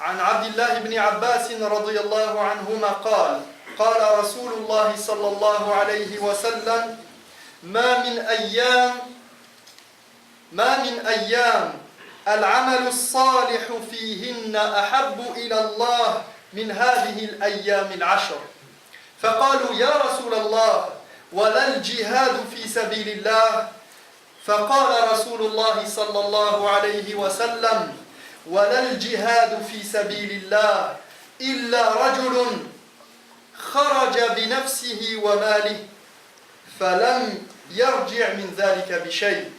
عن عبد الله بن عباس رضي الله عنهما قال قال رسول الله صلى الله عليه وسلم ما من أيام العمل الصالح فيهن أحب إلى الله من هذه الأيام العشر فقالوا يا رسول الله ولا الجهاد في سبيل الله فقال رسول الله صلى الله عليه وسلم ولا الجهاد في سبيل الله إلا رجل خرج بنفسه وماله فلم يرجع من ذلك بشيء.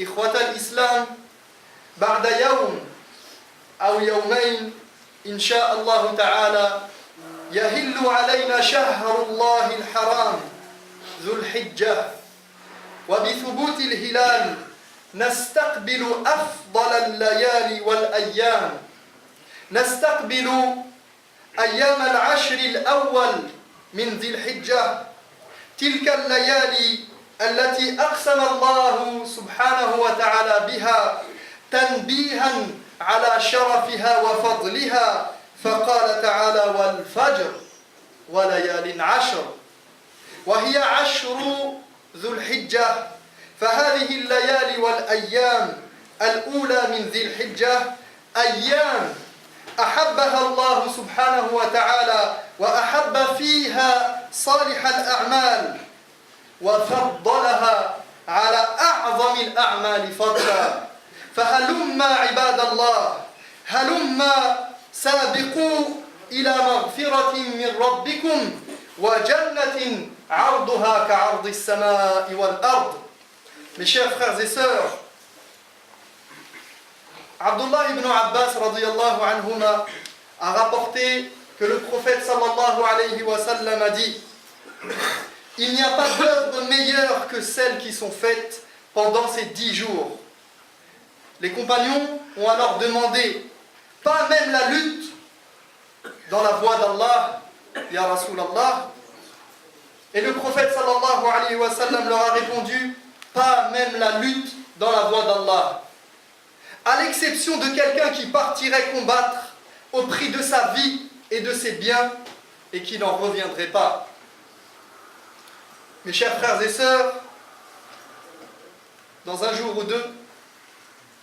إخوة الإسلام بعد يوم أو يومين إن شاء الله تعالى يهل علينا شهر الله الحرام ذو الحجة وبثبوت الهلال نستقبل أفضل الليالي والأيام نستقبل أيام العشر الأول من ذي الحجة تلك الليالي التي أقسم الله سبحانه وتعالى بها تنبيها على شرفها وفضلها فقال تعالى والفجر وليال عشر وهي عشر ذو الحجة فهذه الليالي والأيام الأولى من ذي الحجة أيام أحبها الله سبحانه وتعالى وأحب فيها صالح الأعمال وفضلها على أعظم الأعمال فضلا فهلما عباد الله هلما سابقوا إلى مغفرة من ربكم وجنة عرضها كعرض السماء والأرض. Mes chers frères et sœurs, Abdullah ibn Abbas radiyallahu anhuma a rapporté que le prophète sallallahu alayhi wa sallam a dit il n'y a pas d'œuvre meilleure que celles qui sont faites pendant ces 10 jours. Les compagnons ont alors demandé pas même la lutte dans la voie d'Allah, ya Rasulallah. Et le prophète sallallahu alayhi wa sallam leur a répondu pas même la lutte dans la voie d'Allah. À l'exception de quelqu'un qui partirait combattre au prix de sa vie et de ses biens et qui n'en reviendrait pas. Mes chers frères et sœurs, dans un jour ou deux,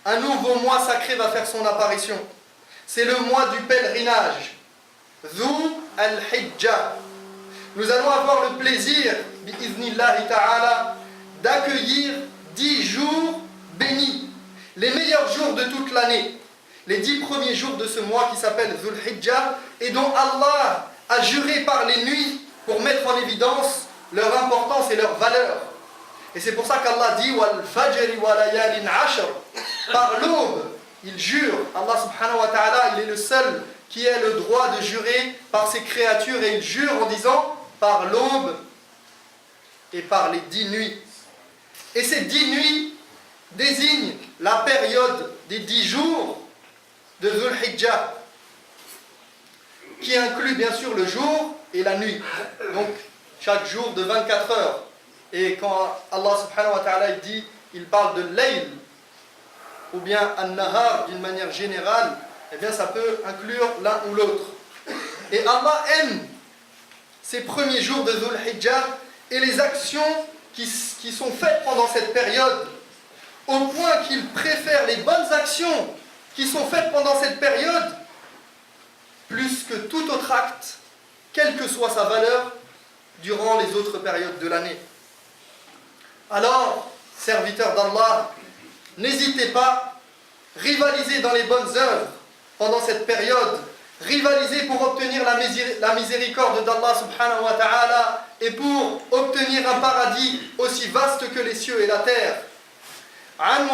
un nouveau mois sacré va faire son apparition. C'est le mois du pèlerinage, Dhu al-Hijjah. Nous allons avoir le plaisir, bi'iznillahi ta'ala, d'accueillir 10 jours bénis, les meilleurs jours de toute l'année, les 10 premiers jours de ce mois qui s'appelle Dhul Hijjah et dont Allah a juré par les nuits pour mettre en évidence leur importance et leur valeur. Et c'est pour ça qu'Allah dit wal fajri wa layalin ashr. Par l'aube, il jure. Allah subhanahu wa ta'ala, il est le seul qui ait le droit de jurer par ses créatures et il jure en disant par l'aube et par les 10 nuits. Et ces 10 nuits désignent la période des 10 jours de Dhul Hijjah, qui inclut bien sûr le jour et la nuit. Donc chaque jour de 24 heures. Et quand Allah subhanahu wa ta'ala il parle de layl ou bien an-nahar d'une manière générale, eh bien ça peut inclure l'un ou l'autre. Et Allah aime ces premiers jours de Dhul Hijjah et les actions qui sont faites pendant cette période, au point qu'il préfère les bonnes actions qui sont faites pendant cette période plus que tout autre acte, quelle que soit sa valeur, durant les autres périodes de l'année. Alors, serviteurs d'Allah, n'hésitez pas, rivalisez dans les bonnes œuvres pendant cette période, rivalisez pour obtenir la miséricorde d'Allah subhanahu wa ta'ala et pour obtenir un paradis aussi vaste que les cieux et la terre. عن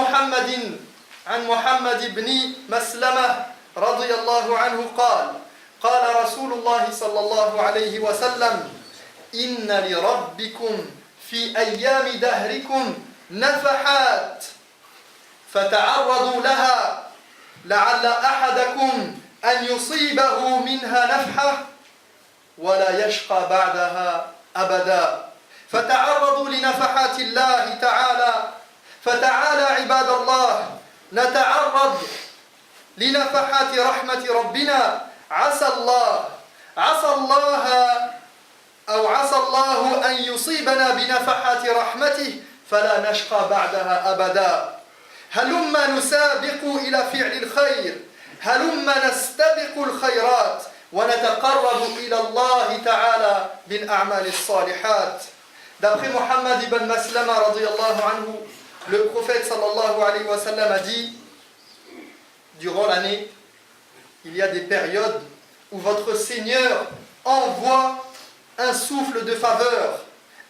محمد بن مسلمة رضي الله عنه قال رسول الله صلى الله عليه وسلم إن لربكم في أيام دهركم نفحات فتعرضوا لها لعل أحدكم أن يصيبه منها نفحة ولا يشقى بعدها أبدا فتعرضوا لنفحات الله تعالى فتعالى عباد الله نتعرض لنفحات رحمة ربنا عسى الله عسى الله أن يصيبنا بنفحات رحمته فلا نشقى بعدها أبدا هلم نسابق إلى فعل الخير هلم نستبق الخيرات ونتقرب إلى الله تعالى بالأعمال الصالحات. D'après Muhammad ibn Maslama radiyallahu anhu, le prophète sallallahu alayhi wa sallam a dit, durant l'année, il y a des périodes où votre Seigneur envoie un souffle de faveur.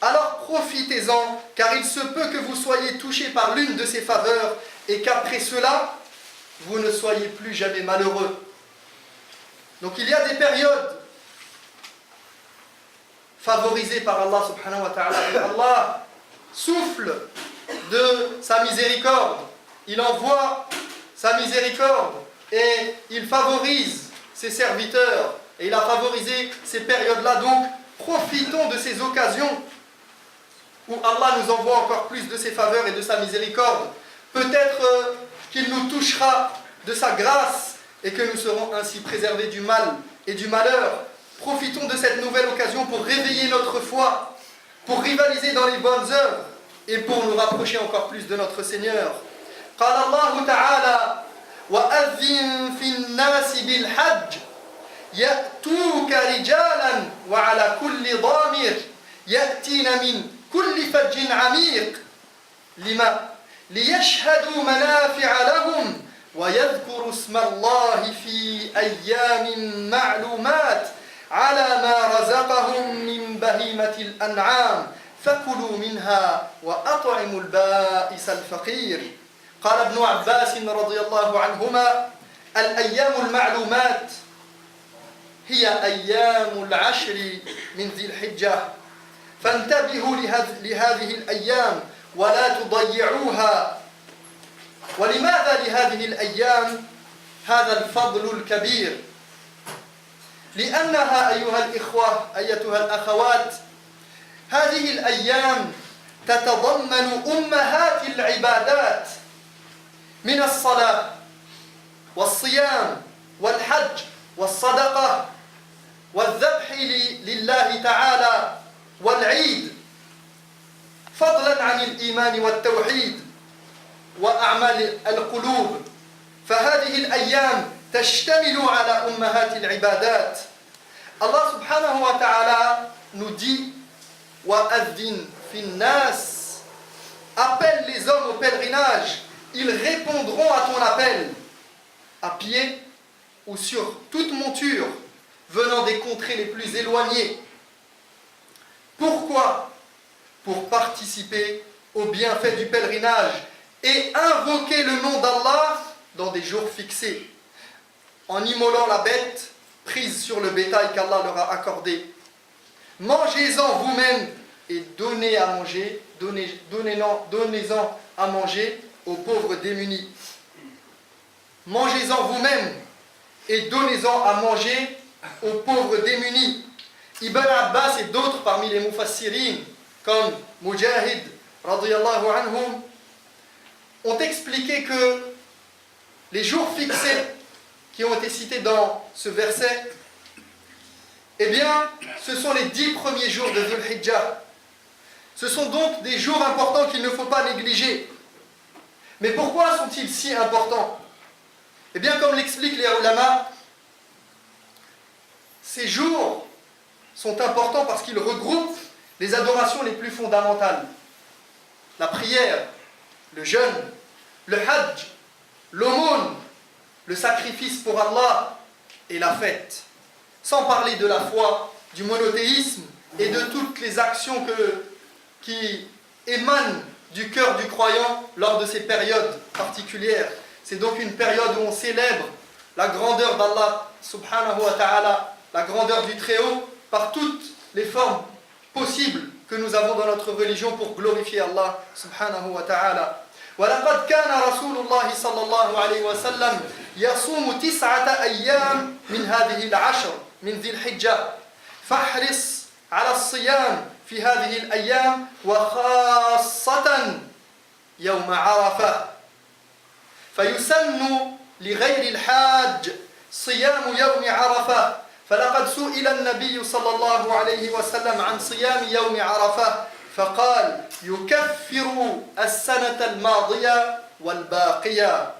Alors profitez-en, car il se peut que vous soyez touchés par l'une de ces faveurs et qu'après cela, vous ne soyez plus jamais malheureux. Donc il y a des périodes favorisées par Allah subhanahu wa ta'ala. Allah souffle de sa miséricorde. Il envoie sa miséricorde et il favorise ses serviteurs. Et il a favorisé ces périodes-là. Donc profitons de ces occasions où Allah nous envoie encore plus de ses faveurs et de sa miséricorde. Peut-être qu'il nous touchera de sa grâce et que nous serons ainsi préservés du mal et du malheur. Profitons de cette nouvelle occasion pour réveiller notre foi, pour rivaliser dans les bonnes œuvres et pour nous rapprocher encore plus de notre Seigneur. قال الله تعالى وأذن في الناس بالحج يأتوك رجالا وعلى كل ضامر يأتين من كل فج عميق لما ليشهدوا منافع لهم ويذكروا اسم الله في أيام معلومات على ما رزقهم من بهيمة الأنعام فكلوا منها وأطعموا البائس الفقير. قال ابن عباس رضي الله عنهما الأيام المعلومات هي أيام العشر من ذي الحجة فانتبهوا لهذه الأيام ولا تضيعوها. ولماذا لهذه الأيام هذا الفضل الكبير؟ لأنها أيها الإخوة أيتها الأخوات هذه الأيام تتضمن أمهات العبادات من الصلاة والصيام والحج والصدقة والذبح لله تعالى والعيد فضلا عن الإيمان والتوحيد وأعمال القلوب. فهذه الأيام تشتمل على أمهات العبادات. Allah subhanahu wa ta'ala nous dit وَأَذِّنْ فِي النَّاسِ appelle les hommes au pèlerinage, ils répondront à ton appel, à pied ou sur toute monture, venant des contrées les plus éloignées. Pourquoi? Pour participer au bienfait du pèlerinage et invoquer le nom d'Allah dans des jours fixés, en immolant la bête prise sur le bétail qu'Allah leur a accordé. Mangez-en vous-même et donnez à manger, donnez-en à manger aux pauvres démunis. Mangez-en vous-même et donnez-en à manger aux pauvres démunis. Ibn Abbas et d'autres parmi les mufassirin, comme Mujahid, radiyallahu anhum, ont expliqué que les jours fixés qui ont été cités dans ce verset, eh bien, ce sont les 10 premiers jours de Dhul Hijjah. Ce sont donc des jours importants qu'il ne faut pas négliger. Mais pourquoi sont-ils si importants? Eh bien, comme l'expliquent les ulama, ces jours sont importants parce qu'ils regroupent les adorations les plus fondamentales. La prière, le jeûne, le hajj, l'aumône, le sacrifice pour Allah et la fête. Sans parler de la foi, du monothéisme et de toutes les actions qui émanent du cœur du croyant lors de ces périodes particulières. C'est donc une période où on célèbre la grandeur d'Allah subhanahu wa ta'ala, la grandeur du Très-Haut, par toutes les formes possibles que nous avons dans notre religion pour glorifier Allah subhanahu wa ta'ala. ولقد كان رسول الله صلى الله عليه وسلم يصوم 9 أيام من هذه العشر من ذي الحجة فاحرص على الصيام في هذه الأيام وخاصة يوم عرفة فيسن لغير الحاج صيام يوم عرفة فلقد سئل النبي صلى الله عليه وسلم عن صيام يوم عرفة فقال يكفر السنة الماضية والباقية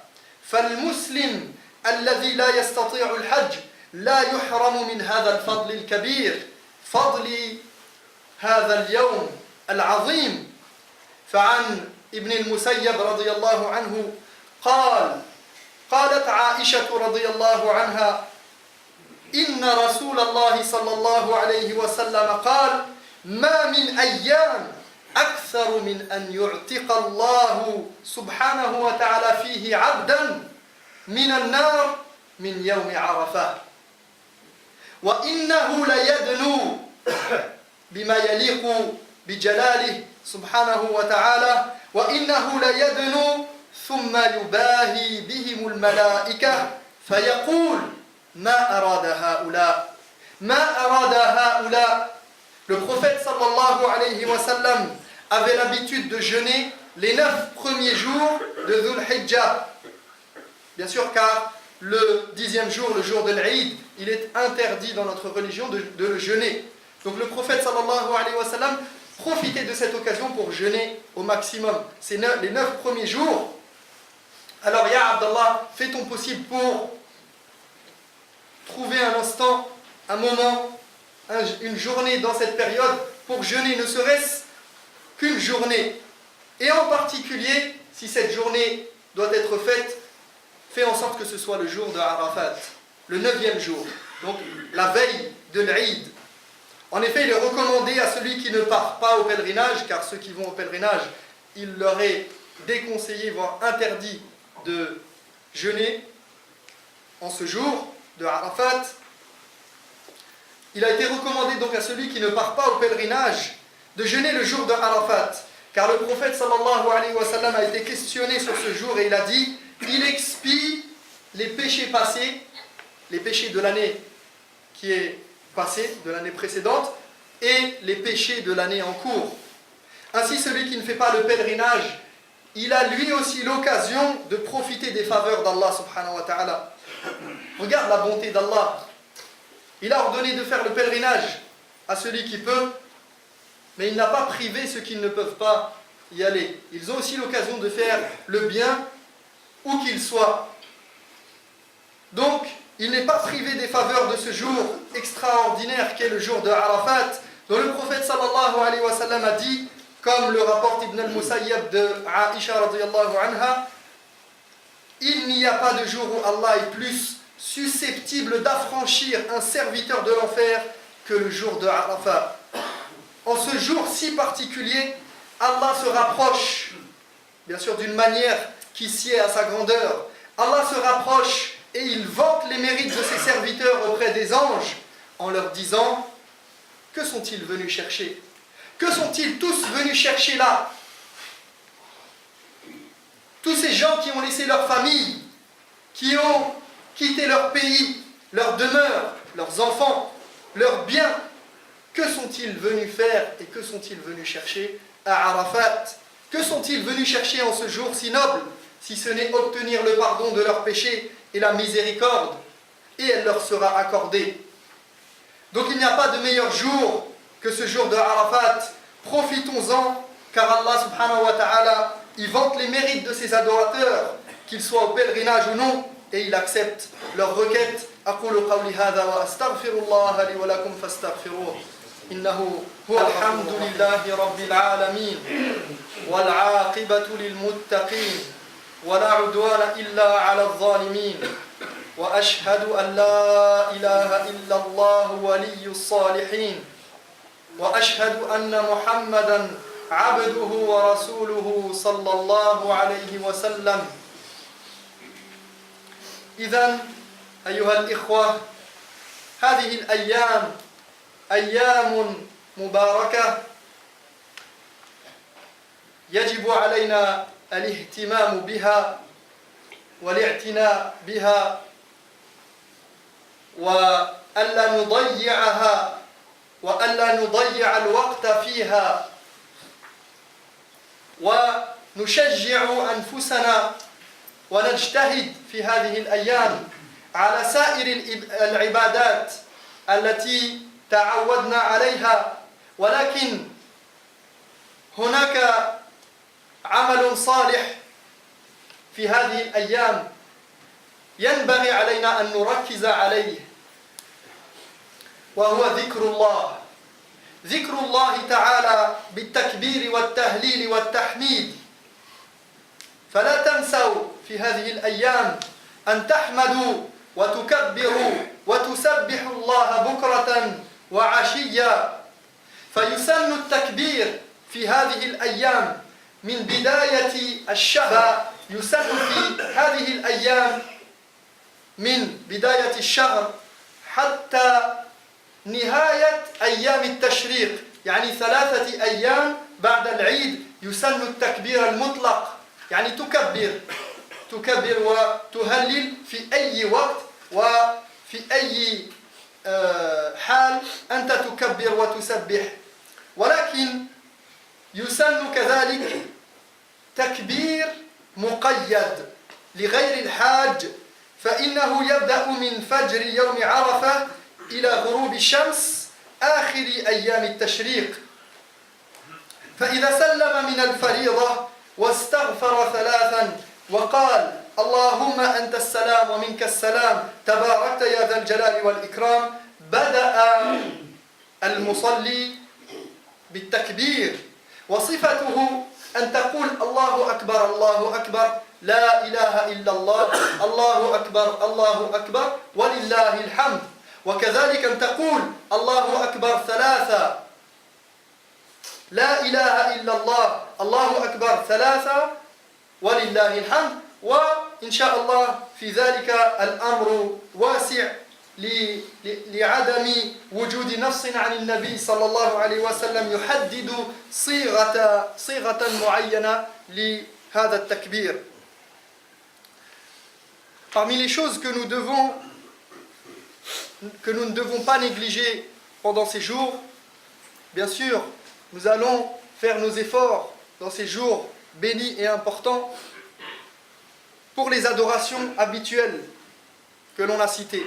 فالمسلم الذي لا يستطيع الحج لا يحرم من هذا الفضل الكبير فضل هذا اليوم العظيم فعن ابن المسيب رضي الله عنه قالت عائشة رضي الله عنها إن رسول الله صلى الله عليه وسلم قال ما من أيام أكثر من أن يعتق الله سبحانه وتعالى فيه عبدا من النار من يوم عرفة وإنه ليدنو بما يليق بجلاله سبحانه وتعالى وإنه ليدنو ثم يباهي بهم الملائكة فيقول ما أراد هؤلاء ما أراد هؤلاء. Le prophète sallallahu alayhi wa sallam avait l'habitude de jeûner les 9 premiers jours de Dhul Hijjah. Bien sûr, car le 10e jour, le jour de l'Eid, il est interdit dans notre religion de le jeûner. Donc le prophète sallallahu alayhi wa sallam profitait de cette occasion pour jeûner au maximum. C'est les 9 premiers jours. Alors, Ya Abdallah, fais ton possible pour trouver un instant, un moment, une journée dans cette période pour jeûner, ne serait-ce qu'une journée. Et en particulier, si cette journée doit être faite, fais en sorte que ce soit le jour de Arafat, le 9e jour, donc la veille de l'Eid. En effet, il est recommandé à celui qui ne part pas au pèlerinage, car ceux qui vont au pèlerinage, il leur est déconseillé, voire interdit de jeûner en ce jour de Arafat. Il a été recommandé donc à celui qui ne part pas au pèlerinage de jeûner le jour de Arafat, car le prophète sallallahu alayhi wa sallam a été questionné sur ce jour et il a dit il expie les péchés passés, les péchés de l'année qui est passée, de l'année précédente, et les péchés de l'année en cours. Ainsi, celui qui ne fait pas le pèlerinage, il a lui aussi l'occasion de profiter des faveurs d'Allah subhanahu wa ta'ala. Regarde la bonté d'Allah. Il a ordonné de faire le pèlerinage à celui qui peut, mais il n'a pas privé ceux qui ne peuvent pas y aller. Ils ont aussi l'occasion de faire le bien où qu'ils soient. Donc, il n'est pas privé des faveurs de ce jour extraordinaire qu'est le jour de Arafat, dont le prophète sallallahu alayhi wa sallam a dit, comme le rapporte Ibn al-Musayyab de Aisha radiyallahu anha, il n'y a pas de jour où Allah est plus susceptible d'affranchir un serviteur de l'enfer que le jour de Arafat. En ce jour si particulier, Allah se rapproche, bien sûr d'une manière qui sied à sa grandeur. Allah se rapproche et il vante les mérites de ses serviteurs auprès des anges en leur disant « Que sont-ils venus chercher ? Que sont-ils tous venus chercher là ? Tous ces gens qui ont laissé leur famille, qui ont quitté leur pays, leur demeure, leurs enfants, leurs biens, que sont-ils venus faire et que sont-ils venus chercher à Arafat ? Que sont-ils venus chercher en ce jour si noble, si ce n'est obtenir le pardon de leurs péchés et la miséricorde, et elle leur sera accordée. Donc il n'y a pas de meilleur jour que ce jour de Arafat. Profitons-en, car Allah subhanahu wa ta'ala, il vante les mérites de ses adorateurs, qu'ils soient au pèlerinage ou non, et il accepte leurs requêtes. أقول قولي هذا وأستغفر الله لي ولكم فاستغفروه إنه هو الحمد لله رب العالمين والعاقبة للمتقين ولا عدوان إلا على الظالمين وأشهد أن لا إله إلا الله ولي الصالحين وأشهد أن محمدا عبده ورسوله صلى الله عليه وسلم. إذن أيها الإخوة، هذه الأيام أيام مباركة يجب علينا الاهتمام بها والاعتناء بها وألا نضيعها وألا نضيع الوقت فيها ونشجع أنفسنا ونجتهد في هذه الأيام على سائر العبادات التي تعودنا عليها، ولكن هناك عمل صالح في هذه الأيام ينبغي علينا أن نركز عليه، وهو ذكر الله تعالى بالتكبير والتهليل والتحميد. فلا تنسوا في هذه الأيام أن تحمدوا وتكبروا وتسبحوا الله بكرة وعشيا. فيسن التكبير في هذه الأيام من بداية الشهر، يسن في هذه الأيام من بداية الشهر حتى نهاية أيام التشريق، يعني 3 أيام بعد العيد يسن التكبير المطلق، يعني تكبر وتهلل في أي وقت وفي أي حال أنت تكبر وتسبح. ولكن يسن كذلك تكبير مقيد لغير الحاج، فإنه يبدأ من فجر يوم عرفة إلى غروب الشمس آخر أيام التشريق. فإذا سلم من الفريضة واستغفر 3 وقال اللهم أنت السلام ومنك السلام تباركت يا ذا الجلال والإكرام، بدأ المصلي بالتكبير، وصفته أن تقول الله أكبر الله أكبر لا إله إلا الله، الله أكبر ولله الحمد. وكذلك أن تقول الله أكبر 3 لا إله إلا الله، الله أكبر 3 ولله الحمد. وإن شاء الله في ذلك الأمر واسع لعدم وجود نص عن النبي صلى الله عليه وسلم يحدد صيغة معينة لهذا التكبير. Parmi les choses que nous ne devons pas négliger pendant ces jours, bien sûr, nous allons faire nos efforts dans ces jours bénis et importants pour les adorations habituelles que l'on a citées.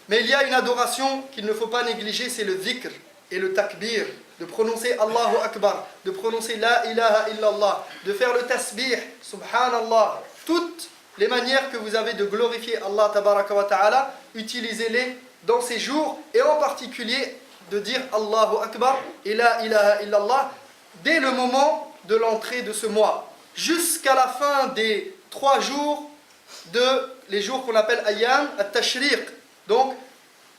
Mais il y a une adoration qu'il ne faut pas négliger, c'est le dhikr et le takbir, de prononcer Allahu Akbar, de prononcer La ilaha illallah, de faire le tasbih, subhanallah. Toutes les manières que vous avez de glorifier Allah tabaraka wa ta'ala, utilisez-les dans ces jours, et en particulier de dire Allahu Akbar et La ilaha illallah dès le moment de l'entrée de ce mois, jusqu'à la fin des 3 jours les jours qu'on appelle Ayyam al-Tashriq, donc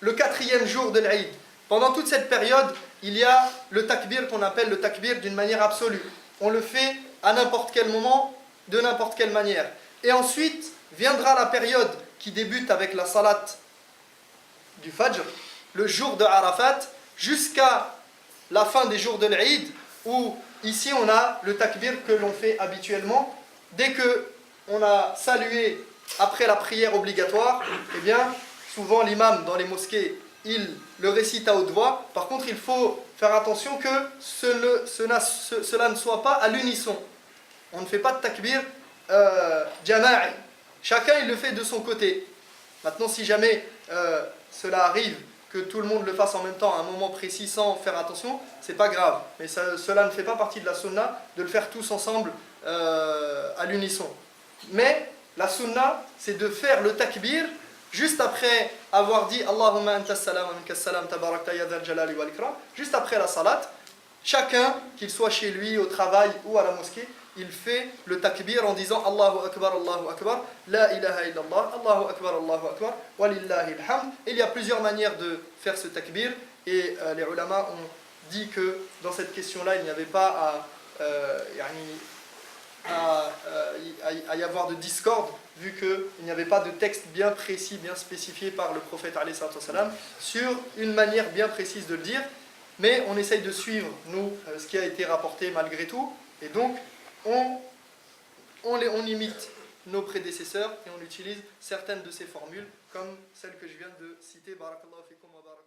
le 4e jour de l'Aïd. Pendant toute cette période, il y a le takbir qu'on appelle le takbir d'une manière absolue. On le fait à n'importe quel moment, de n'importe quelle manière. Et ensuite viendra la période qui débute avec la salat du Fajr, le jour de Arafat, jusqu'à la fin des jours de l'Aïd, où ici on a le takbir que l'on fait habituellement. Dès que on a salué après la prière obligatoire, eh bien, souvent l'imam dans les mosquées, il le récite à haute voix. Par contre, il faut faire attention que cela ne soit pas à l'unisson. On ne fait pas de takbir jama'i. Chacun, il le fait de son côté. Maintenant, si jamais cela arrive, que tout le monde le fasse en même temps à un moment précis sans faire attention, c'est pas grave. Mais cela ne fait pas partie de la sunna de le faire tous ensemble à l'unisson. Mais la sunna, c'est de faire le takbir juste après avoir dit Allahumma anta salam wa minka salam tabarakta ya dhal jalali wal ikram. Juste après la salat, chacun, qu'il soit chez lui, au travail ou à la mosquée, il fait le takbir en disant Allahu Akbar, la ilaha illallah, Allahu Akbar, walillahi alhamd. Il y a plusieurs manières de faire ce takbir, et les ulama ont dit que dans cette question-là, il n'y avait pas à y avoir de discorde, vu qu'il n'y avait pas de texte bien précis, bien spécifié par le prophète alayhi salatu wassalam, sur une manière bien précise de le dire. Mais on essaye de suivre, nous, ce qui a été rapporté malgré tout, et donc on imite nos prédécesseurs et on utilise certaines de ces formules, comme celle que je viens de citer. Barakallahu fikum wa barak.